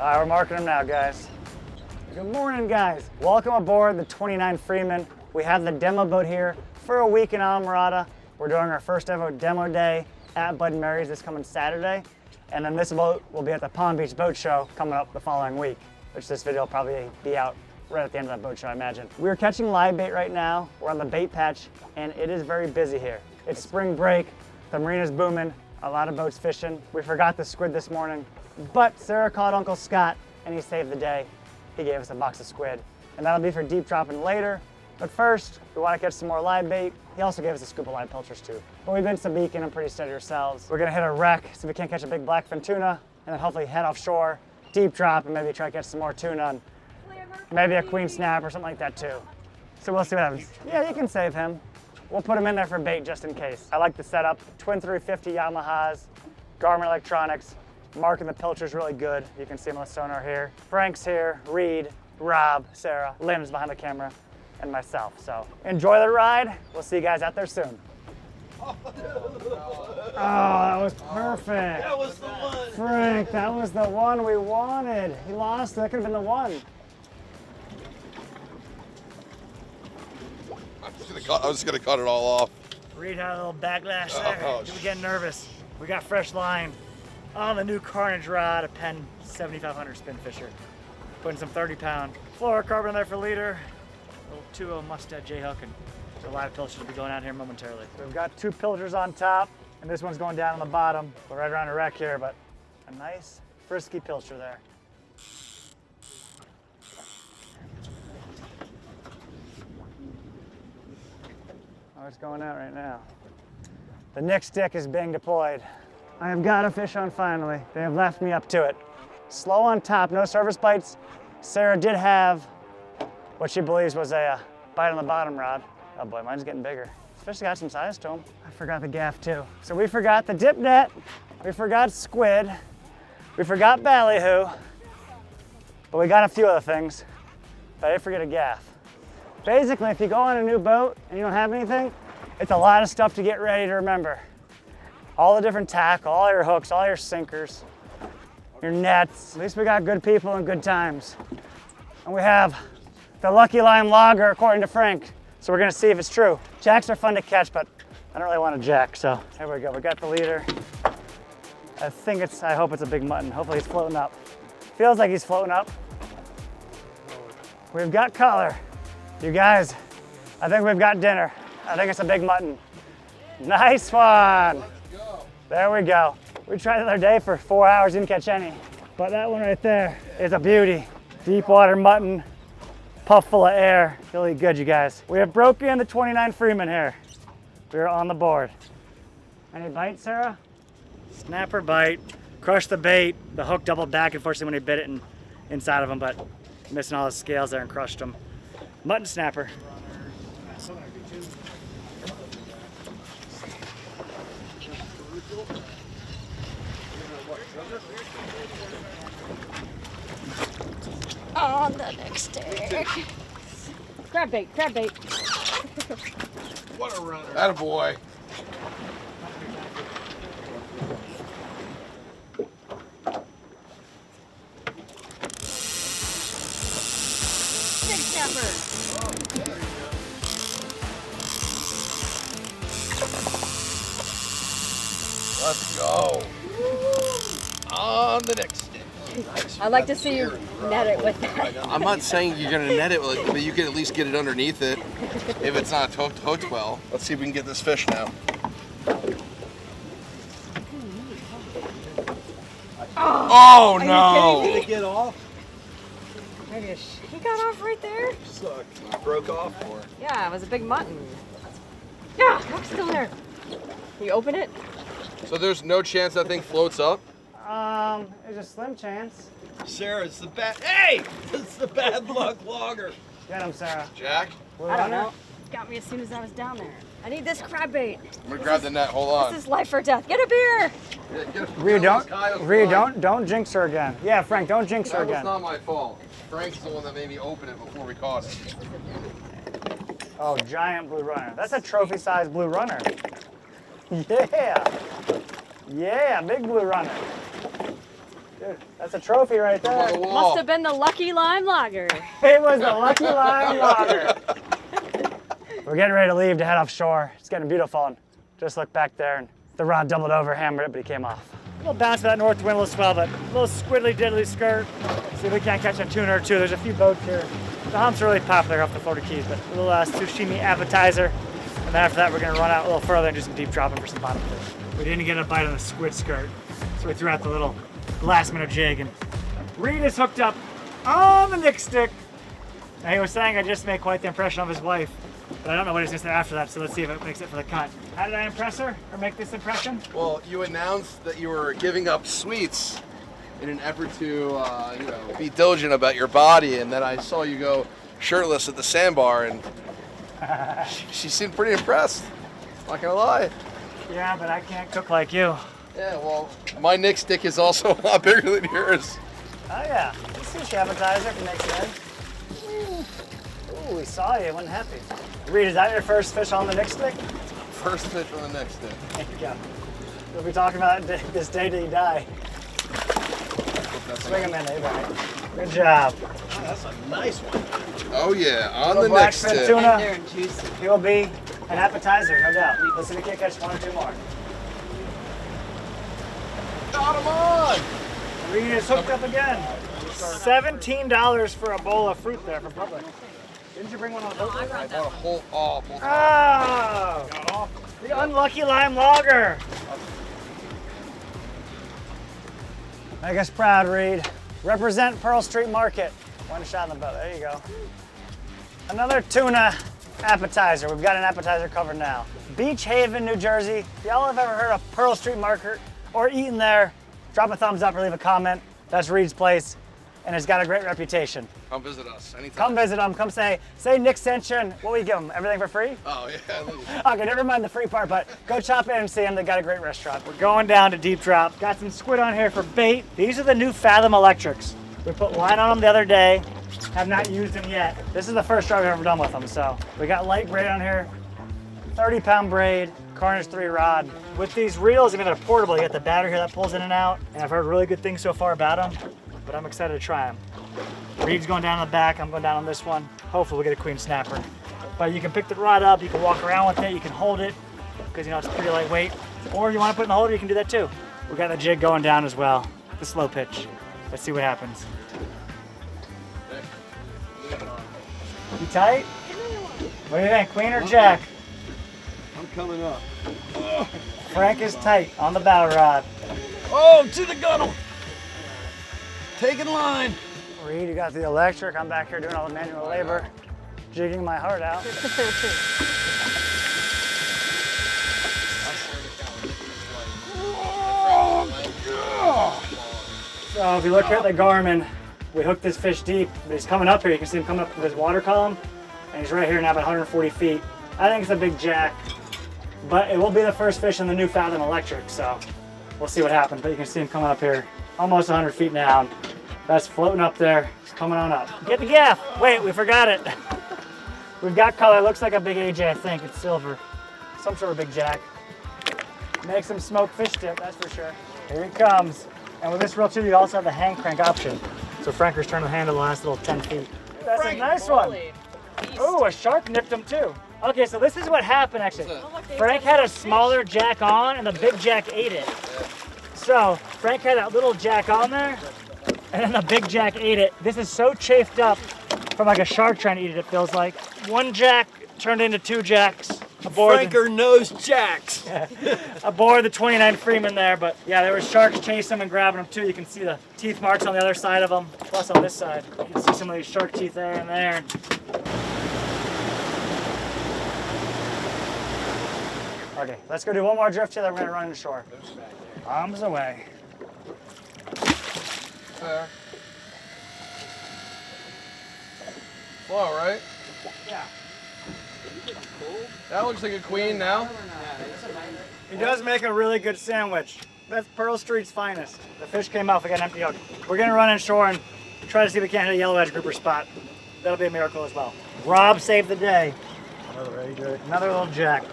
All right, we're marking them now, guys. Good morning, guys. Welcome aboard the 29 Freeman. We have the demo boat here for a week in Islamorada. We're doing our first ever demo day at Bud and Mary's this coming Saturday. And then this boat will be at the Palm Beach Boat Show coming up the following week, which this video will probably be out right at the end of that boat show, I imagine. We're catching live bait right now. We're on the bait patch, and it is very busy here. It's spring break. The marina's booming. A lot of boats fishing. We forgot the squid this morning, but Sarah called Uncle Scott, and he saved the day. He gave us a box of squid, and that'll be for deep dropping later. But first, we want to catch some more live bait. He also gave us a scoop of live pilchers too. But we've been to Beacon and pretty steady ourselves. We're gonna hit a wreck, so we can't catch a big blackfin tuna, and then hopefully head offshore, deep drop, and maybe try to catch some more tuna, and maybe a queen snap or something like that too. So we'll see what happens. Yeah, you can save him. We'll put him in there for bait just in case. I like the setup. Twin 350 Yamahas, Garmin electronics, marking the pilchers really good. You can see him on the sonar here. Frank's here, Reed, Rob, Sarah, Lynn's behind the camera, and myself. So enjoy the ride. We'll see you guys out there soon. Oh, that was perfect. That was the one. Frank, that was the one we wanted. He lost. That could have been the one. I was gonna cut it all off. Reed had a little backlash there. Oh, He was getting nervous. We got fresh line on the new Carnage rod, a Penn 7500 spin fisher. Putting some 30-pound fluorocarbon there for leader. Little 2.0 Mustad J hook, and the live pilchers will be going out here momentarily. So we've got two pilchers on top, and this one's going down on the bottom. We're right around a wreck here, but a nice frisky pilcher there. Oh, it's going out right now. The Nick stick is being deployed. I have got a fish on finally. They have left me up to it. Slow on top, no service bites. Sarah did have what she believes was a bite on the bottom rod. Oh boy, mine's getting bigger. This fish got some size to him. I forgot the gaff too. So we forgot the dip net, we forgot squid, we forgot ballyhoo, but we got a few other things. But I did forget a gaff. Basically, if you go on a new boat and you don't have anything, it's a lot of stuff to get ready to remember. All the different tackle, all your hooks, all your sinkers, your nets. At least we got good people and good times. And we have the Lucky Lime Lager, according to Frank. So we're gonna see if it's true. Jacks are fun to catch, but I don't really want a jack, so here we go. We got the leader. I hope it's a big mutton. Hopefully he's floating up. Feels like he's floating up. We've got color. You guys, I think we've got dinner. I think it's a big mutton. Nice one. There we go. We tried the other day for 4 hours, didn't catch any. But that one right there is a beauty. Deep water mutton, puff full of air. Really good, you guys. We have broken the 29 Freeman here. We're on the board. Any bites, Sarah? Snapper bite, crushed the bait. The hook doubled back, unfortunately, when he bit it inside of him, but missing all the scales there and crushed them. Mutton snapper. On the next stick. Crab bait, crab bait. What a runner. Attaboy. Big snapper. Let's go. On the next stick. I'd like to see you net it with that. I'm not saying you're gonna net it, but you can at least get it underneath it if it's not hooked well. Let's see if we can get this fish now. Oh no! Did it get off? Maybe he got off right there. Sucked. Broke off? Or? Yeah, it was a big mutton. Yeah, hook's still there. Can you open it? So there's no chance that thing floats up? There's a slim chance. Sarah, it's the bad. Hey! It's the bad luck logger. Get him, Sarah. Jack? I don't know. It got me as soon as I was down there. I need this crab bait. I'm gonna grab the net. Hold on. This is life or death. Get a beer. Rhea, don't jinx her again. Yeah, Frank, don't jinx her again. That was not my fault. Frank's the one that made me open it before we caught it. Oh, giant blue runner. That's a trophy-sized blue runner. Yeah. Yeah, big blue runner. Dude, that's a trophy right there. On the wall. Must have been the Lucky Lime Lager. It was the Lucky Lime Lager. We're getting ready to leave to head offshore. It's getting beautiful. And just look back there, and the rod doubled over, hammered it, but he came off. A little bounce of that north wind, a little swell, but a little squiddly diddly skirt. See if we can't catch a tuna or two. There's a few boats here. The humps are really popular off the Florida Keys, but a little sashimi appetizer. And then after that, we're gonna run out a little further and do some deep dropping for some bottom fish. We didn't get a bite on the squid skirt, so we threw out the little last minute jig, and Reed is hooked up on the Nick stick. Now he was saying I just made quite the impression of his wife, but I don't know what he's gonna say after that, so let's see if it makes it for the cut. How did I impress her, or make this impression? Well, you announced that you were giving up sweets in an effort to, be diligent about your body, and then I saw you go shirtless at the sandbar, and she seemed pretty impressed. Not gonna lie. Yeah, but I can't cook like you. Yeah, well, my Nick stick is also a lot bigger than yours. Oh yeah, sushi appetizer if it makes sense. Ooh, we saw you, wasn't happy. Reed, is that your first fish on the Nick stick? First fish on the Nick stick. There you go. We'll be talking about it this day till you die. Swing him in, everybody. Good job. Oh, that's a nice one. Oh yeah, on Little the Nick blackfin stick. tuna. Tender and juicy. He will be an appetizer, no doubt. Let's see if we can't catch one or two more. Got him on! Reed is hooked up again. $17 for a bowl of fruit there from Publix. Didn't you bring one on the boat? I I brought bought a that. whole, oh, Oh! The unlucky lime lager. Make us proud, Reed. Represent Pearl Street Market. One shot in the boat. There you go. Another tuna appetizer. We've got an appetizer covered now. Beach Haven, New Jersey. If y'all have ever heard of Pearl Street Market or eaten there, drop a thumbs up or leave a comment. That's Reed's place, and it's got a great reputation. Come visit us anytime. Come visit them. Come say Nick sent you, and what we give them? Everything for free? Oh yeah. Okay, never mind the free part, but go chop in and see them. They got a great restaurant. We're going down to deep drop. Got some squid on here for bait. These are the new Fathom Electrics. We put line on them the other day. Have not used them yet. This is the first drop we've ever done with them. So we got light braid on here, 30-pound braid, Carnage 3 rod. With these reels, even though they're portable, you got the battery here that pulls in and out. And I've heard really good things so far about them, but I'm excited to try them. Reed's going down on the back, I'm going down on this one. Hopefully we'll get a queen snapper. But you can pick the rod up, you can walk around with it, you can hold it, because it's pretty lightweight. Or if you want to put it in the holder, you can do that too. We got the jig going down as well, the slow pitch. Let's see what happens. You tight? What do you think, queen or jack? I'm coming up. Frank is tight on the bow rod. Oh, to the gunnel. Taking line. Reed, you got the electric. I'm back here doing all the manual labor, jigging my heart out. So if you look here at the Garmin, we hooked this fish deep, but he's coming up here. You can see him coming up with his water column, and he's right here now about 140 feet. I think it's a big jack, but it will be the first fish in the new Fathom Electric, so we'll see what happens. But you can see him coming up here, almost 100 feet now. That's floating up there, it's coming on up. Get the gaff. Wait, we forgot it. We've got color, it looks like a big AJ, I think. It's silver, some sort of big jack. Makes him smoke fish dip, that's for sure. Here he comes. And with this reel too, you also have the hand crank option. So Franker's turning the handle the last little 10 feet. That's a nice one. Oh, a shark nipped him too. Okay, so this is what happened actually. Frank had a smaller jack on and the big jack ate it. So Frank had that little jack on there and then the big jack ate it. This is so chafed up from like a shark trying to eat it, it feels like. One jack turned into two jacks. Franker knows jacks. Aboard the 29 Freeman there, but yeah, there were sharks chasing them and grabbing them too. You can see the teeth marks on the other side of them, plus on this side. You can see some of these shark teeth there and there. Okay, let's go do one more drift here, then we're gonna run inshore. Arms away. Fair. Well, right? Yeah. That looks like a queen now. He does make a really good sandwich. That's Pearl Street's finest. The fish came out, we got an empty hook. We're gonna run inshore and try to see if we can't hit a yellow edge grouper spot. That'll be a miracle as well. Rob saved the day. Another little jack.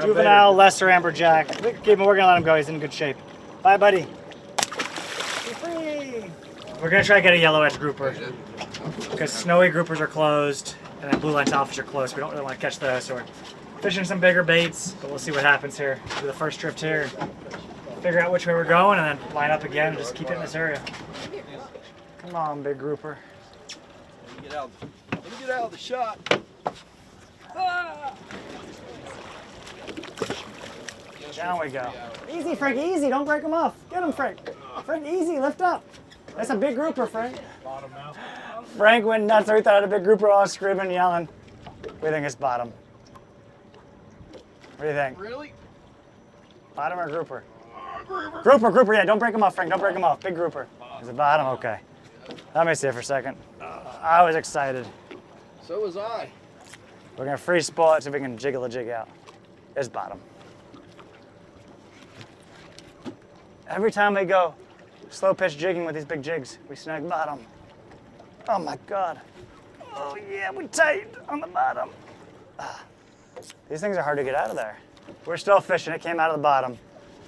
Juvenile, lesser amber jack. Keep him, we're gonna let him go, he's in good shape. Bye, buddy. Be free. We're gonna try to get a yellow edge grouper because snowy groupers are closed and then blue line tilefish are closed. We don't really want to catch those, so we're fishing some bigger baits, but we'll see what happens here. Do the first drift here, figure out which way we're going, and then line up again and just keep it in this area. Come on, big grouper. Let me get out of the shot. Down we go. Easy, Frank, easy. Don't break them off. Get him, Frank. Frank, easy. Lift up. That's a big grouper, Frank. Bottom out. Frank went nuts. We thought it had a big grouper, all screaming, yelling. We think it's bottom. What do you think? Really? Bottom or grouper? Grouper, yeah. Don't break them off, Frank. Don't break them off. Big grouper. Is it bottom? Okay. Let me see it for a second. I was excited. So was I. We're going to free spoil it so we can jiggle the jig out. It's bottom. Every time we go slow pitch jigging with these big jigs, we snag bottom. Oh my God. Oh yeah, we tight on the bottom. These things are hard to get out of there. We're still fishing, it came out of the bottom.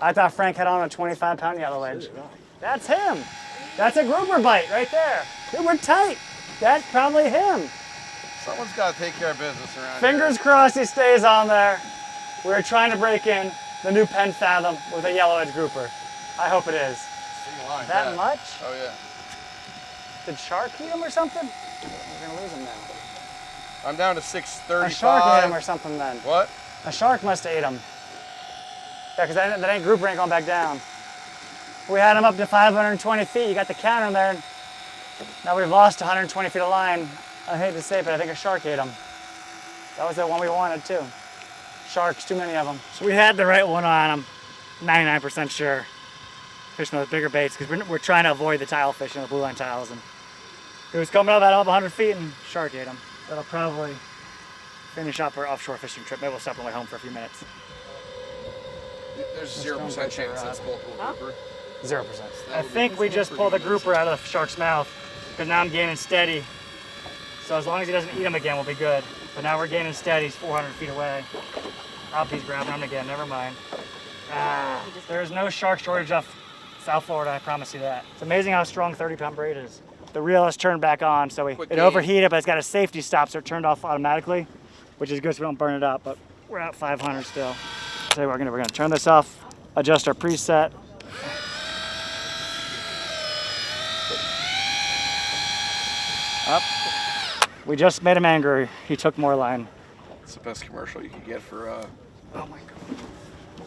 I thought Frank had on a 25-pound yellow edge. That's him. That's a grouper bite right there. Dude, we're tight. That's probably him. Someone's got to take care of business around Fingers crossed he stays on there. We're trying to break in the new Penn Fathom with a yellow edge grouper. I hope it is. Line, That yeah. much? Oh yeah. Did shark eat him or something? We're gonna lose him now. I'm down to 635. A shark ate him or something then. What? A shark must have ate him. Yeah, because that ain't grouper ain't going back down. We had him up to 520 feet. You got the counter in there. Now we've lost 120 feet of line. I hate to say it, but I think a shark ate him. That was the one we wanted too. Sharks, too many of them. So we had the right one on him. 99% sure. Fishing those bigger baits because we're trying to avoid the tile fishing, the blue line tiles. And he was coming up at 100 feet and shark ate him. That'll probably finish up our offshore fishing trip. Maybe we'll stop on the way home for a few minutes. There's 0% chance that's multiple grouper. 0%. I think we just pulled the grouper out of the shark's mouth because now I'm gaining steady. So as long as he doesn't eat him again, we'll be good. But now we're gaining steady. He's 400 feet away. Oh, he's grabbing him again. Never mind. There's no shark shortage off South Florida, I promise you that. It's amazing how strong 30-pound braid is. The reel is turned back on, so it overheated, but it's got a safety stop, so it turned off automatically, which is good so we don't burn it up, but we're at 500 still. So we're gonna turn this off, adjust our preset. Up. We just made him angry. He took more line. It's the best commercial you could get for Oh my God.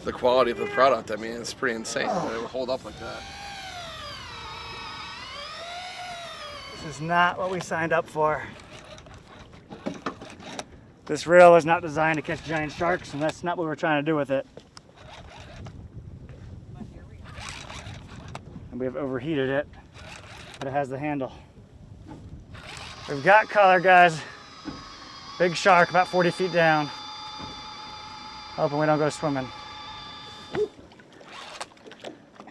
the quality of the product. I mean, it's pretty insane that it would hold up like that. This is not what we signed up for. This reel is not designed to catch giant sharks, and that's not what we're trying to do with it. And we have overheated it, but it has the handle. We've got color, guys. Big shark, about 40 feet down. Hoping we don't go swimming.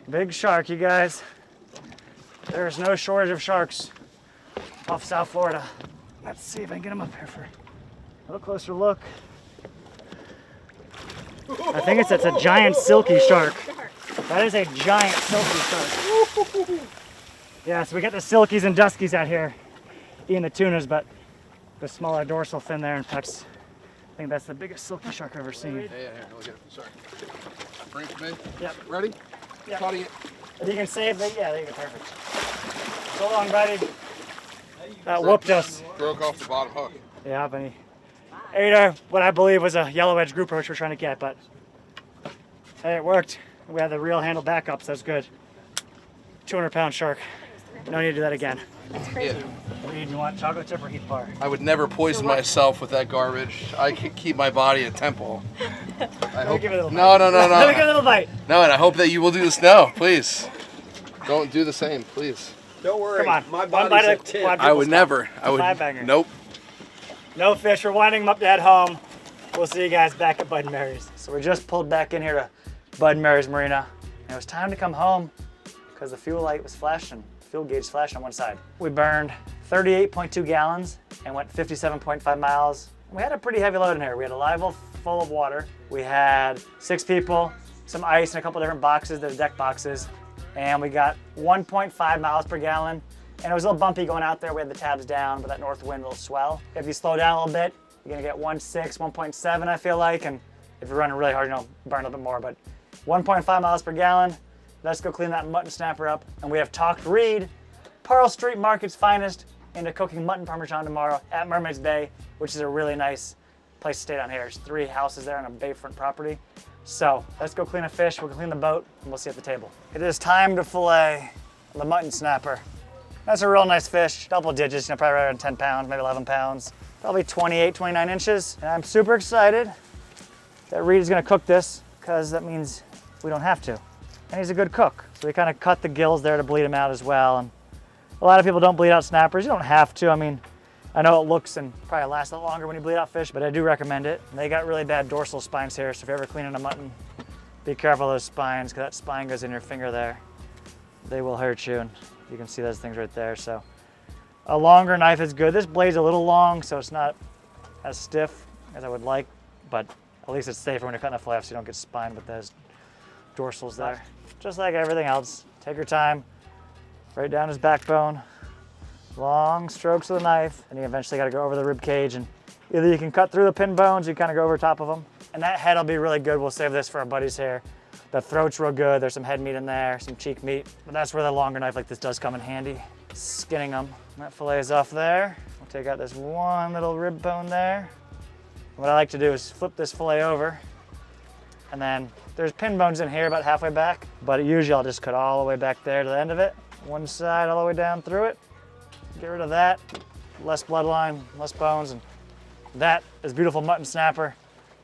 Big shark, you guys. There's no shortage of sharks off South Florida. Let's see if I can get him up here for a little closer look. I think it's a giant silky shark. That is a giant silky shark. Yeah, so we got the silkies and duskies out here eating the tunas, but the smaller dorsal fin there, and that's, I think that's the biggest silky shark I've ever seen. Yeah, here, look at it. Sorry. Bring it to me. Yep. Ready? Yep. Cutting it. If you can save the, yeah, there you go, perfect. So long, buddy. That whooped us. Broke off the bottom hook. Yeah, but he ate what I believe was a yellow edge grouper, which we're trying to get, but hey, it worked. We had the reel handle back up, so that's good. 200-pound shark. No need to do that again. That's crazy. Reed, you want chocolate chip or heat bar? I would never poison myself with that garbage. I could keep my body at tempo. I hope. Give it a little No, no, no, Let me give it a no. little bite. No, and I hope that you will do this now, please. Don't do the same, please. Don't worry. Come on. My One body's bite at of 10. quadruple I would stop. never. I would. Five-banger. Nope. No fish. We're winding them up to head home. We'll see you guys back at Bud and Mary's. So we just pulled back in here to Bud and Mary's Marina. And it was time to come home because the fuel light was flashing. Fuel gauge flashed on one side. We burned 38.2 gallons and went 57.5 miles. We had a pretty heavy load in here. We had a live well full of water. We had 6 people, some ice, and a couple different boxes, the deck boxes. And we got 1.5 miles per gallon And it was a little bumpy going out there. We had the tabs down, but that north wind will swell. If you slow down a little bit, you're gonna get 1.6, 1.7, I feel like. And if you're running really hard, you know, burn a little bit more, but 1.5 miles per gallon. Let's go clean that mutton snapper up. And we have talked Reed, Pearl Street Market's finest, into cooking mutton Parmesan tomorrow at Mermaid's Bay, which is a really nice place to stay down here. There's 3 houses there on a bayfront property. So let's go clean a fish, we'll clean the boat, and we'll see you at the table. It is time to fillet the mutton snapper. That's a real nice fish, double digits, you know, probably right around 10 pounds, maybe 11 pounds. Probably 28, 29 inches. And I'm super excited that Reed is gonna cook this, because that means we don't have to. And he's a good cook. So we kind of cut the gills there to bleed them out as well. And a lot of people don't bleed out snappers. You don't have to. I mean, I know it looks and probably lasts a lot longer when you bleed out fish, but I do recommend it. And they got really bad dorsal spines here, so if you're ever cleaning a mutton, be careful of those spines, because that spine goes in your finger there. They will hurt you, and you can see those things right there. So a longer knife is good. This blade's a little long, so it's not as stiff as I would like, but at least it's safer when you're cutting a fillet off so you don't get spined with those dorsals there. Just like everything else, take your time, right down his backbone, long strokes of the knife, and you eventually got to go over the rib cage, and either you can cut through the pin bones, or you kind of go over top of them. And that head will be really good. We'll save this for our buddies here. The throat's real good. There's some head meat in there, some cheek meat, but that's where the longer knife like this does come in handy. Skinning them. That fillet is off there. We'll take out this one little rib bone there. What I like to do is flip this fillet over, and then there's pin bones in here about halfway back, but usually I'll just cut all the way back there to the end of it. One side all the way down through it. Get rid of that. Less bloodline, less bones, and that is beautiful mutton snapper,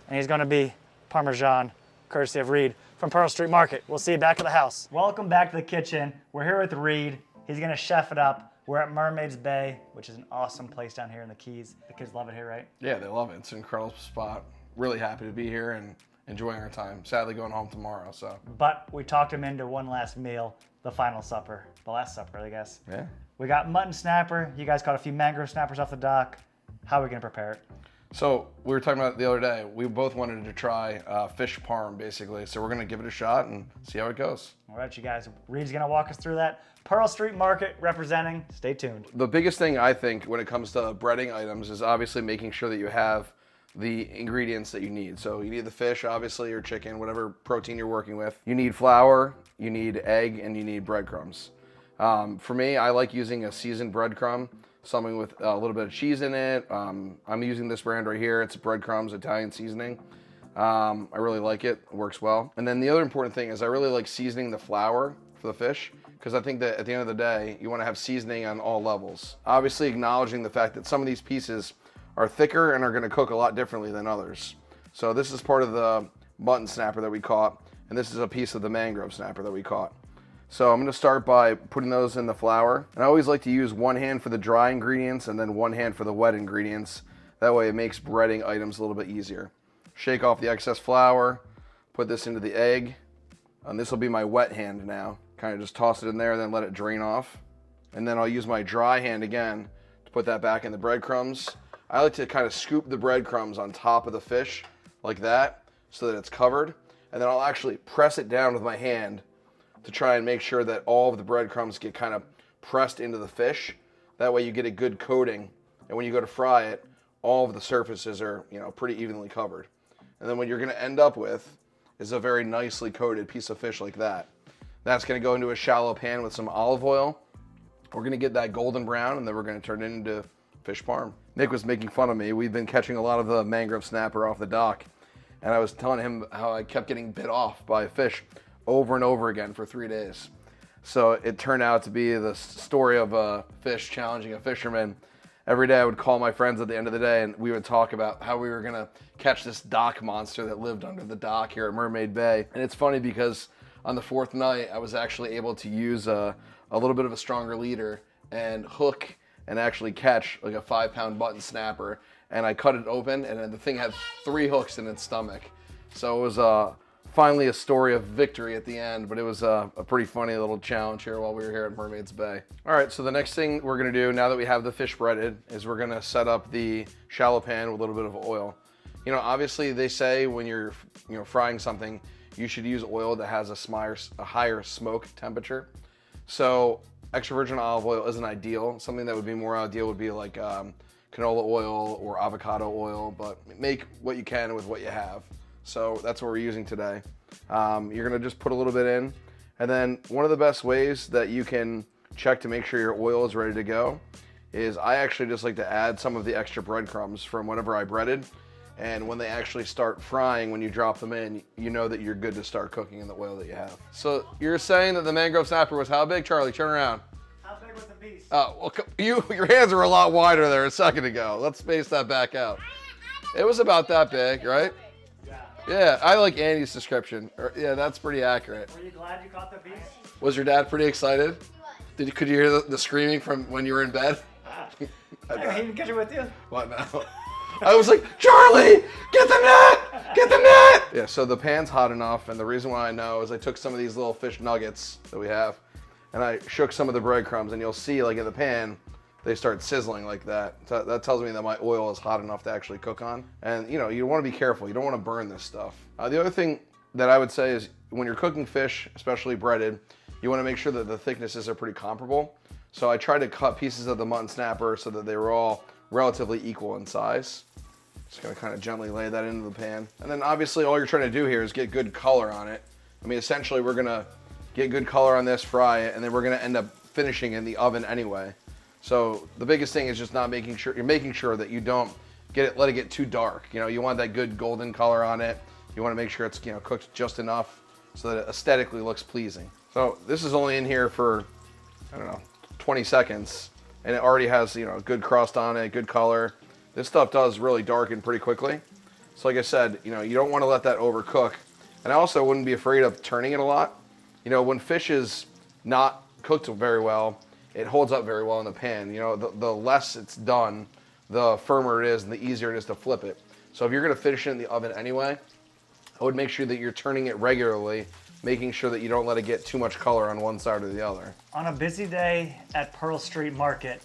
and he's gonna be Parmesan, courtesy of Reed from Pearl Street Market. We'll see you back at the house. Welcome back to the kitchen. We're here with Reed. He's gonna chef it up. We're at Mermaid's Bay, which is an awesome place down here in the Keys. The kids love it here, right? Yeah, they love it. It's an incredible spot. Really happy to be here and enjoying our time. Sadly, going home tomorrow, so. But we talked him into one last meal, the final supper, the last supper, I guess. Yeah. We got mutton snapper. You guys caught a few mangrove snappers off the dock. How are we gonna prepare it? So we were talking about it the other day. We both wanted to try fish parm, basically. So we're gonna give it a shot and see how it goes. All right, you guys. Reed's gonna walk us through that. Pearl Street Market representing. Stay tuned. The biggest thing I think when it comes to breading items is obviously making sure that you have the ingredients that you need. So you need the fish, obviously, or chicken, whatever protein you're working with. You need flour, you need egg, and you need breadcrumbs. For me, I like using a seasoned breadcrumb, something with a little bit of cheese in it. I'm using this brand right here. It's breadcrumbs, Italian seasoning. I really like it. It works well. And then the other important thing is I really like seasoning the flour for the fish, because I think that at the end of the day, you want to have seasoning on all levels. Obviously acknowledging the fact that some of these pieces are thicker and are going to cook a lot differently than others. So this is part of the mutton snapper that we caught, and this is a piece of the mangrove snapper that we caught. So I'm going to start by putting those in the flour. And I always like to use one hand for the dry ingredients and then one hand for the wet ingredients. That way it makes breading items a little bit easier. Shake off the excess flour, put this into the egg, and this will be my wet hand now. Kind of just toss it in there and then let it drain off. And then I'll use my dry hand again to put that back in the breadcrumbs. I like to kind of scoop the breadcrumbs on top of the fish like that so that it's covered. And then I'll actually press it down with my hand to try and make sure that all of the breadcrumbs get kind of pressed into the fish. That way you get a good coating. And when you go to fry it, all of the surfaces are, you know, pretty evenly covered. And then what you're gonna end up with is a very nicely coated piece of fish like that. That's gonna go into a shallow pan with some olive oil. We're gonna get that golden brown, and then we're gonna turn it into fish parm. Nick was making fun of me. We've been catching a lot of the mangrove snapper off the dock, and I was telling him how I kept getting bit off by a fish over and over again for 3 days. So it turned out to be the story of a fish challenging a fisherman. Every day I would call my friends at the end of the day, and we would talk about how we were gonna catch this dock monster that lived under the dock here at Mermaid Bay. And it's funny because on the 4th night, I was actually able to use a little bit of a stronger leader and hook and actually catch like a 5-pound mutton snapper. And I cut it open, and then the thing had 3 hooks in its stomach. So it was finally a story of victory at the end, but it was a pretty funny little challenge here while we were here at Mermaid's Bay. All right, so the next thing we're gonna do now that we have the fish breaded is we're gonna set up the shallow pan with a little bit of oil. You know, obviously they say when you're frying something, you should use oil that has a higher smoke temperature. So extra virgin olive oil isn't ideal. Something that would be more ideal would be like canola oil or avocado oil, but make what you can with what you have. So that's what we're using today. You're gonna just put a little bit in, and then one of the best ways that you can check to make sure your oil is ready to go is I actually just like to add some of the extra breadcrumbs from whatever I breaded. And when they actually start frying, when you drop them in, you know that you're good to start cooking in the oil that you have. So you're saying that the mangrove snapper was how big? Charlie, turn around. How big was the beast? Well, your hands were a lot wider there a second ago. Let's space that back out. It was about that big, right? Yeah, I like Andy's description. Yeah, that's pretty accurate. Were you glad you caught the beast? Was your dad pretty excited? Could you hear the screaming from when you were in bed? He didn't catch it with you? What now? I was like, Charlie, get the net! Get the net! Yeah, so the pan's hot enough, and the reason why I know is I took some of these little fish nuggets that we have, and I shook some of the breadcrumbs, and you'll see, like in the pan, they start sizzling like that. So that tells me that my oil is hot enough to actually cook on. And you want to be careful. You don't want to burn this stuff. The other thing that I would say is when you're cooking fish, especially breaded, you want to make sure that the thicknesses are pretty comparable. So I tried to cut pieces of the mutton snapper so that they were all relatively equal in size. Just gonna kind of gently lay that into the pan. And then obviously all you're trying to do here is get good color on it. I mean, essentially we're gonna get good color on this, fry it, and then we're gonna end up finishing in the oven anyway. So the biggest thing is just making sure that you don't let it get too dark. You want that good golden color on it. You want to make sure it's cooked just enough so that it aesthetically looks pleasing. So this is only in here for, I don't know, 20 seconds, and it already has good crust on it, good color. This stuff does really darken pretty quickly. So like I said, you don't want to let that overcook. And I also wouldn't be afraid of turning it a lot. When fish is not cooked very well, it holds up very well in the pan. The less it's done, the firmer it is and the easier it is to flip it. So if you're gonna finish it in the oven anyway, I would make sure that you're turning it regularly, making sure that you don't let it get too much color on one side or the other. On a busy day at Pearl Street Market,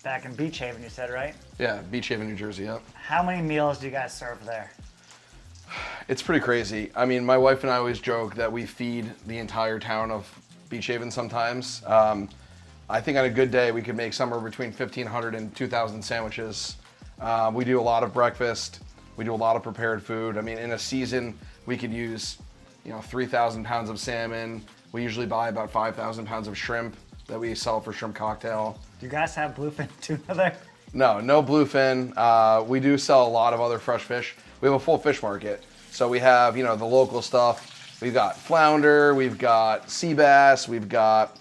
back in Beach Haven, you said, right? Yeah, Beach Haven, New Jersey, yeah. How many meals do you guys serve there? It's pretty crazy. I mean, my wife and I always joke that we feed the entire town of Beach Haven sometimes. I think on a good day, we could make somewhere between 1,500 and 2,000 sandwiches. We do a lot of breakfast. We do a lot of prepared food. I mean, in a season, we could use, 3,000 pounds of salmon. We usually buy about 5,000 pounds of shrimp that we sell for shrimp cocktail. Do you guys have bluefin tuna there? No bluefin. We do sell a lot of other fresh fish. We have a full fish market. So we have, the local stuff. We've got flounder, we've got sea bass, we've got,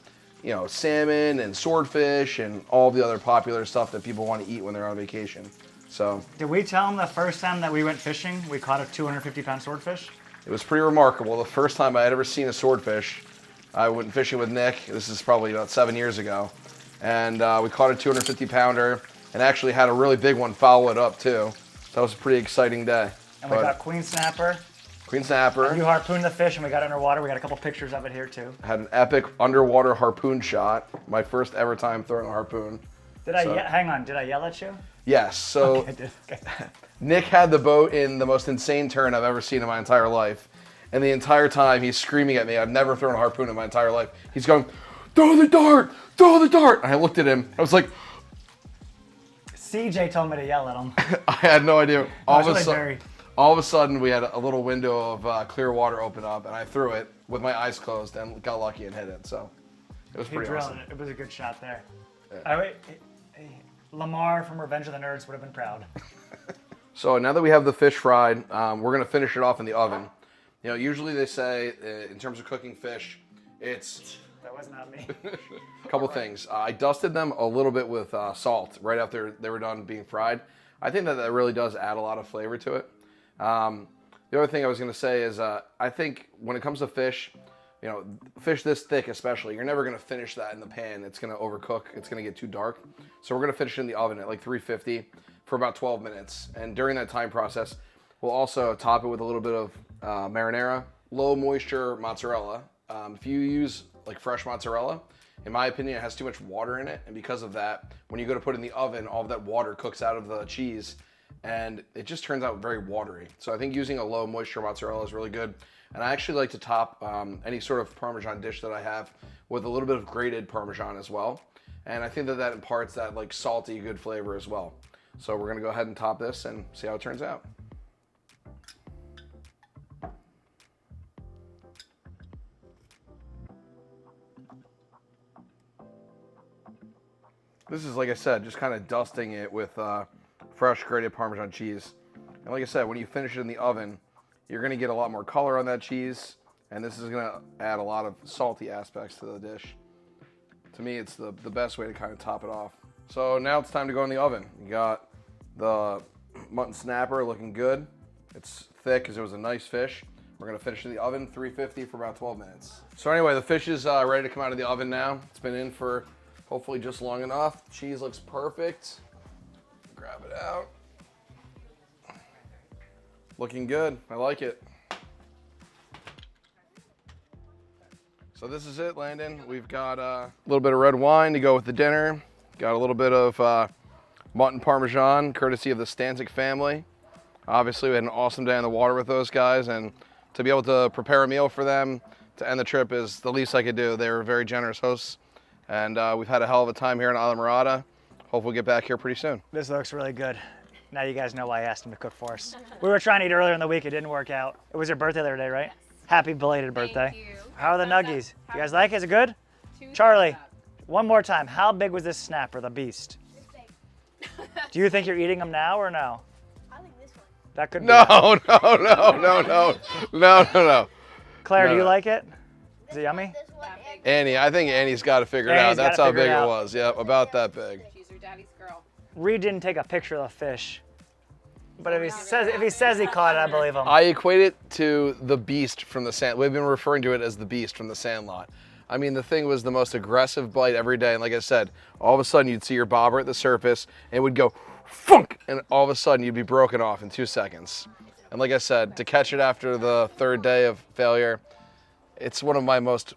salmon and swordfish and all the other popular stuff that people want to eat when they're on vacation. So. Did we tell them the first time that we went fishing, we caught a 250-pound swordfish? It was pretty remarkable. The first time I had ever seen a swordfish, I went fishing with Nick. This is probably about 7 years ago. And we caught a 250-pounder and actually had a really big one follow it up too. So that was a pretty exciting day. And we got queen snapper. Queen snapper. And you harpooned the fish and we got it underwater. We got a couple pictures of it here too. Had an epic underwater harpoon shot. My first ever time throwing a harpoon. Hang on, did I yell at you? Yes, so Okay. Nick had the boat in the most insane turn I've ever seen in my entire life. And the entire time he's screaming at me. I've never thrown a harpoon in my entire life. He's going, throw the dart, throw the dart. And I looked at him, I was like. CJ told me to yell at him. I had no idea. All of a sudden we had a little window of clear water open up and I threw it with my eyes closed and got lucky and hit it. So it was pretty awesome. It was a good shot there. Yeah. Lamar from Revenge of the Nerds would have been proud. So now that we have the fish fried, we're gonna finish it off in the oven. Usually they say in terms of cooking fish, it's That was not me. a couple things. I dusted them a little bit with salt right after they were done being fried. I think that really does add a lot of flavor to it. The other thing I was gonna say is I think when it comes to fish, fish this thick especially, you're never gonna finish that in the pan. It's gonna overcook, it's gonna get too dark. So we're gonna finish it in the oven at like 350 for about 12 minutes. And during that time process, we'll also top it with a little bit of marinara, low moisture mozzarella. If you use like fresh mozzarella, in my opinion, it has too much water in it. And because of that, when you go to put it in the oven, all of that water cooks out of the cheese and it just turns out very watery. So I think using a low moisture mozzarella is really good. And I actually like to top any sort of Parmesan dish that I have with a little bit of grated Parmesan as well. And I think that that imparts that like salty, good flavor as well. So we're gonna go ahead and top this and see how it turns out. This is, like I said, just kind of dusting it with fresh grated Parmesan cheese. And like I said, when you finish it in the oven, you're gonna get a lot more color on that cheese, and this is gonna add a lot of salty aspects to the dish. To me, it's the best way to kind of top it off. So now it's time to go in the oven. You got the mutton snapper looking good. It's thick because it was a nice fish. We're gonna finish in the oven, 350 for about 12 minutes. So anyway, the fish is ready to come out of the oven now. It's been in for hopefully just long enough. Cheese looks perfect. Grab it out. Looking good, I like it. So this is it, Landon. We've got a little bit of red wine to go with the dinner. Got a little bit of mutton Parmesan, courtesy of the Stanczyk family. Obviously, we had an awesome day on the water with those guys, and to be able to prepare a meal for them to end the trip is the least I could do. They were very generous hosts, and we've had a hell of a time here in Islamorada. Hope we'll get back here pretty soon. This looks really good. Now you guys know why I asked him to cook for us. We were trying to eat earlier in the week, it didn't work out. It was your birthday the other day, right? Yes. Happy belated birthday. Thank you. How are the nuggies? You guys like it? Is it good? Charlie, one more time. How big was this snapper, the beast? Do you think you're eating them now or no? I think this one. That could be. No. Claire, do you No. like it? Is it yummy? This one and Annie, I think Annie's got to figure it Annie's out. That's gotta how figure big it it out. was. Yep, about that big. She's her daddy's girl. Reed didn't take a picture of the fish. But if he says he caught it, I believe him. I equate it to the beast from the sand. We've been referring to it as the beast from the Sandlot. I mean, the thing was the most aggressive bite every day. And like I said, all of a sudden you'd see your bobber at the surface and it would go funk, and all of a sudden you'd be broken off in 2 seconds. And like I said, to catch it after the third day of failure, it's one of my most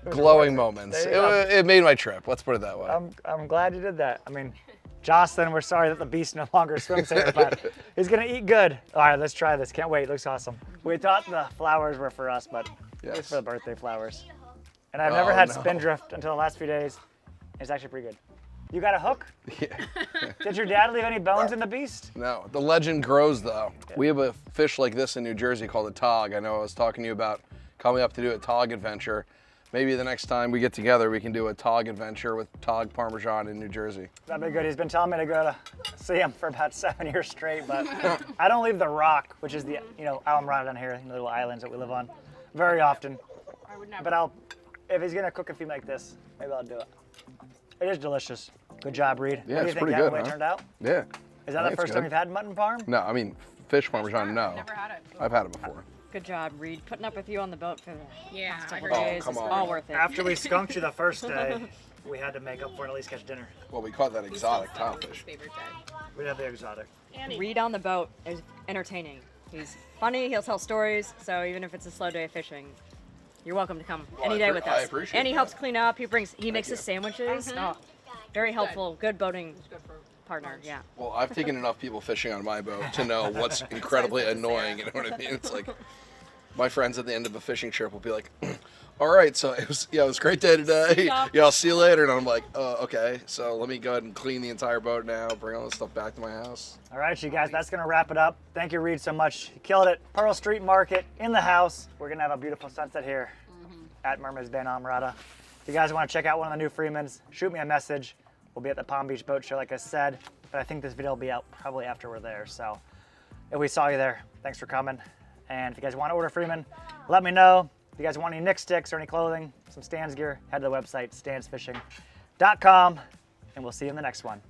glowing moments. There you go. It made my trip. Let's put it that way. I'm glad you did that. I mean, Jocelyn, we're sorry that the beast no longer swims here, but he's gonna eat good. All right, let's try this. Can't wait. Looks awesome. We thought the flowers were for us, but Yes. it's for the birthday flowers. And I've never had spindrift until the last few days. It's actually pretty good. You got a hook? Yeah. Did your dad leave any bones in the beast? No, the legend grows though. We have a fish like this in New Jersey called a tog. I know I was talking to you about coming up to do a tog adventure. Maybe the next time we get together, we can do a tog adventure with tog Parmesan in New Jersey. That'd be good. He's been telling me to go to see him for about 7 years straight, but I don't leave the Rock, which is the, Islamorada down here, the little islands that we live on, very often. I would never. But if he's gonna cook a few like this, maybe I'll do it. It is delicious. Good job, Reed. Yeah, what do you it's think? pretty You like good, the way huh? it turned out? Yeah. Is that I the think first it's time good. you've had mutton parm? No, I mean, fish Parmesan, no. Never had it. I've had it before. Good job, Reed. Putting up with you on the boat for the Yeah, last I couple heard days come is on. all worth it. After we skunked you the first day, we had to make up for it and at least catch dinner. Well, we caught that exotic tilefish. favorite day. We'd have the exotic. Reed on the boat is entertaining. He's funny. He'll tell stories. So even if it's a slow day of fishing, you're welcome to come any day with I us. appreciate And he that. helps clean up. He makes his sandwiches. Oh, very helpful. Good boating partner. Yeah. Well, I've taken enough people fishing on my boat to know what's incredibly annoying. You know what I mean? It's like my friends at the end of a fishing trip will be like, "All right, so it was a great day today. Yeah, I'll see you later." And I'm like, "Okay, so let me go ahead and clean the entire boat now, bring all this stuff back to my house." All right, you guys, that's gonna wrap it up. Thank you, Reed, so much. You killed it. Pearl Street Market in the house. We're gonna have a beautiful sunset here at Mermaid's Bay in Islamorada. If you guys wanna check out one of the new Freemans, shoot me a message. We'll be at the Palm Beach Boat Show, like I said, but I think this video will be out probably after we're there. So if we saw you there, thanks for coming. And if you guys want to order Freeman, let me know. If you guys want any Nick sticks or any clothing, some STANZ gear, head to the website, stanzfishing.com, and we'll see you in the next one.